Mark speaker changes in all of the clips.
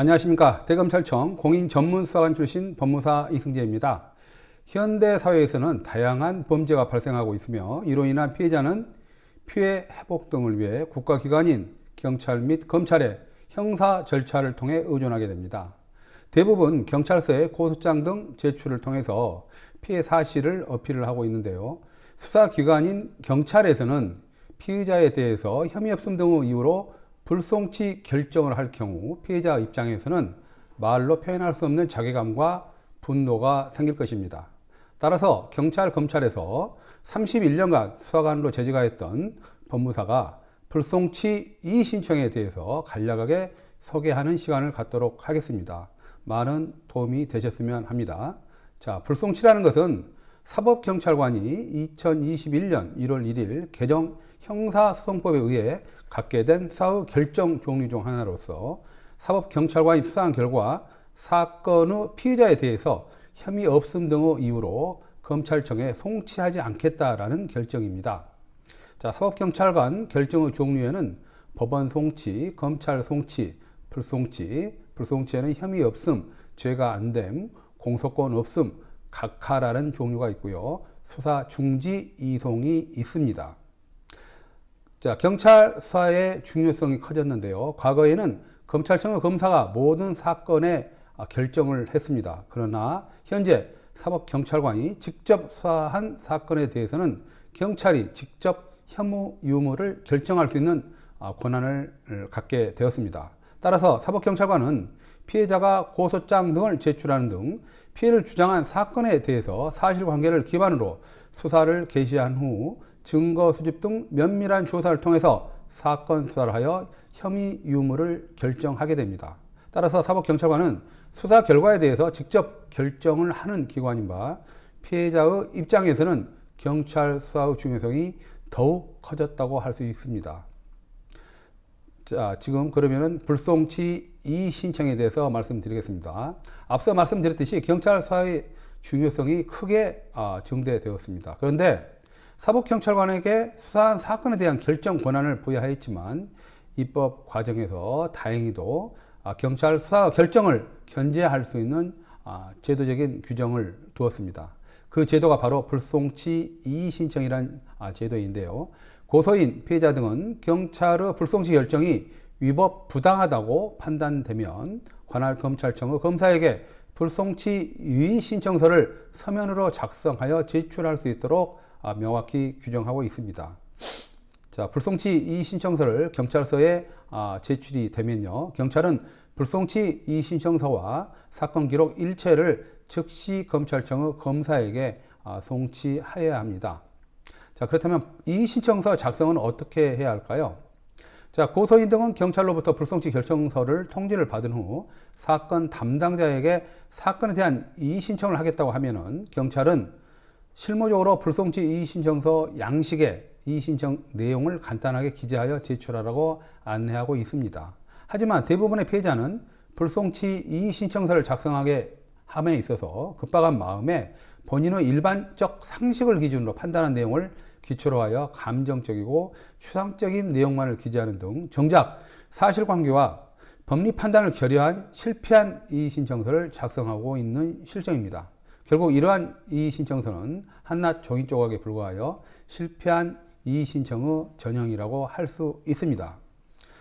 Speaker 1: 안녕하십니까. 대검찰청 공인전문수사관 출신 법무사 이승재입니다. 현대 사회에서는 다양한 범죄가 발생하고 있으며 이로 인한 피해자는 피해 회복 등을 위해 국가기관인 경찰 및 검찰의 형사 절차를 통해 의존하게 됩니다. 대부분 경찰서에 고소장 등 제출을 통해서 피해 사실을 어필을 하고 있는데요. 수사기관인 경찰에서는 피의자에 대해서 혐의 없음 등의 이유로 불송치 결정을 할 경우 피해자 입장에서는 말로 표현할 수 없는 자괴감과 분노가 생길 것입니다. 따라서 경찰, 검찰에서 31년간 수사관으로 재직하 했던 법무사가 불송치 이의 신청에 대해서 간략하게 소개하는 시간을 갖도록 하겠습니다. 많은 도움이 되셨으면 합니다. 자, 불송치라는 것은 사법경찰관이 2021년 1월 1일 개정 형사소송법에 의해 갖게 된 수사의 결정 종류 중 하나로서 사법경찰관이 수사한 결과 사건의 피의자에 대해서 혐의 없음 등의 이유로 검찰청에 송치하지 않겠다라는 결정입니다. 자, 사법경찰관 결정의 종류에는 법원 송치, 검찰 송치, 불송치, 불송치에는 혐의 없음, 죄가 안 됨, 공소권 없음, 각하라는 종류가 있고요. 수사 중지 이송이 있습니다. 자, 경찰 수사의 중요성이 커졌는데요. 과거에는 검찰청의 검사가 모든 사건에 결정을 했습니다. 그러나 현재 사법경찰관이 직접 수사한 사건에 대해서는 경찰이 직접 혐의 유무를 결정할 수 있는 권한을 갖게 되었습니다. 따라서 사법경찰관은 피해자가 고소장 등을 제출하는 등 피해를 주장한 사건에 대해서 사실관계를 기반으로 수사를 개시한 후 증거 수집 등 면밀한 조사를 통해서 사건 수사를 하여 혐의 유무를 결정하게 됩니다. 따라서 사법경찰관은 수사 결과에 대해서 직접 결정을 하는 기관인 바 피해자의 입장에서는 경찰 수사의 중요성이 더욱 커졌다고 할 수 있습니다. 자, 지금 그러면은 불송치 이의 신청에 대해서 말씀드리겠습니다. 앞서 말씀드렸듯이 경찰 수사의 중요성이 크게 증대되었습니다. 그런데 사법경찰관에게 수사한 사건에 대한 결정 권한을 부여하였지만 입법 과정에서 다행히도 경찰 수사 결정을 견제할 수 있는 제도적인 규정을 두었습니다. 그 제도가 바로 불송치 이의 신청이란 제도인데요. 고소인, 피해자 등은 경찰의 불송치 결정이 위법 부당하다고 판단되면 관할 검찰청의 검사에게 불송치 이의 신청서를 서면으로 작성하여 제출할 수 있도록 명확히 규정하고 있습니다. 자, 불송치 이의 신청서를 경찰서에 제출이 되면요, 경찰은 불송치 이의 신청서와 사건 기록 일체를 즉시 검찰청의 검사에게 송치하여야 합니다. 자, 그렇다면 이의 신청서 작성은 어떻게 해야 할까요? 자, 고소인 등은 경찰로부터 불송치 결정서를 통지를 받은 후 사건 담당자에게 사건에 대한 이의 신청을 하겠다고 하면은 경찰은 실무적으로 불송치 이의 신청서 양식의 이의 신청 내용을 간단하게 기재하여 제출하라고 안내하고 있습니다. 하지만 대부분의 피해자는 불송치 이의 신청서를 작성하게 함에 있어서 급박한 마음에 본인의 일반적 상식을 기준으로 판단한 내용을 기초로 하여 감정적이고 추상적인 내용만을 기재하는 등 정작 사실관계와 법리 판단을 결여한 실패한 이의 신청서를 작성하고 있는 실정입니다. 결국 이러한 이의 신청서는 한낱 종이 조각에 불과하여 실패한 이의 신청의 전형이라고 할 수 있습니다.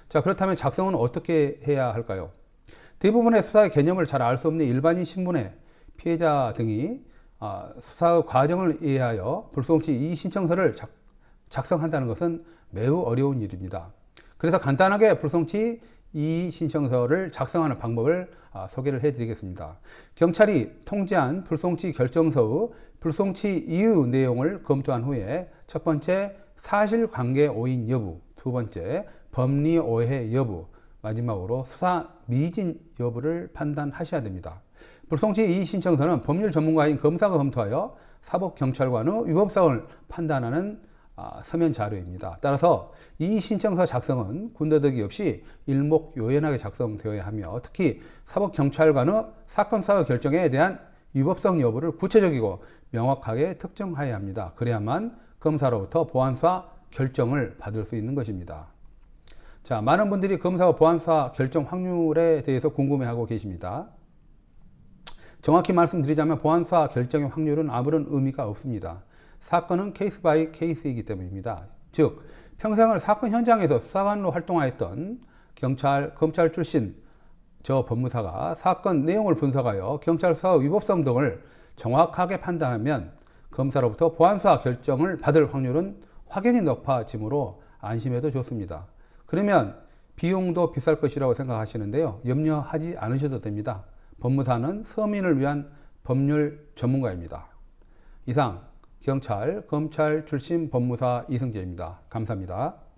Speaker 1: 자, 그렇다면 작성은 어떻게 해야 할까요? 대부분의 수사의 개념을 잘 알 수 없는 일반인 신분의 피해자 등이 수사의 과정을 이해하여 불송치 이의 신청서를 작성한다는 것은 매우 어려운 일입니다. 그래서 간단하게 불송치 이의 신청서를 작성하는 방법을 소개를 해드리겠습니다. 경찰이 통지한 불송치 결정서의 불송치 이의 내용을 검토한 후에 첫 번째 사실관계 오인 여부, 두 번째 법리 오해 여부, 마지막으로 수사 미진 여부를 판단하셔야 됩니다. 불송치 이의 신청서는 법률 전문가인 검사가 검토하여 사법경찰관의 위법성을 판단하는 서면 자료입니다. 따라서 이의 신청서 작성은 군더더기 없이 일목요연하게 작성되어야 하며 특히 사법경찰관의 사건 수사 결정에 대한 위법성 여부를 구체적이고 명확하게 특정해야 합니다. 그래야만 검사로부터 보안수사 결정을 받을 수 있는 것입니다. 자, 많은 분들이 검사와 보안수사 결정 확률에 대해서 궁금해하고 계십니다. 정확히 말씀드리자면 보안수사 결정의 확률은 아무런 의미가 없습니다. 사건은 케이스 바이 케이스이기 때문입니다. 즉, 평생을 사건 현장에서 수사관으로 활동하였던 경찰, 검찰 출신 저 법무사가 사건 내용을 분석하여 경찰 수사 위법성 등을 정확하게 판단하면 검사로부터 보안수사 결정을 받을 확률은 확연히 높아지므로 안심해도 좋습니다. 그러면 비용도 비쌀 것이라고 생각하시는데요. 염려하지 않으셔도 됩니다. 법무사는 서민을 위한 법률 전문가입니다. 이상 경찰, 검찰 출신 법무사 이승재입니다. 감사합니다.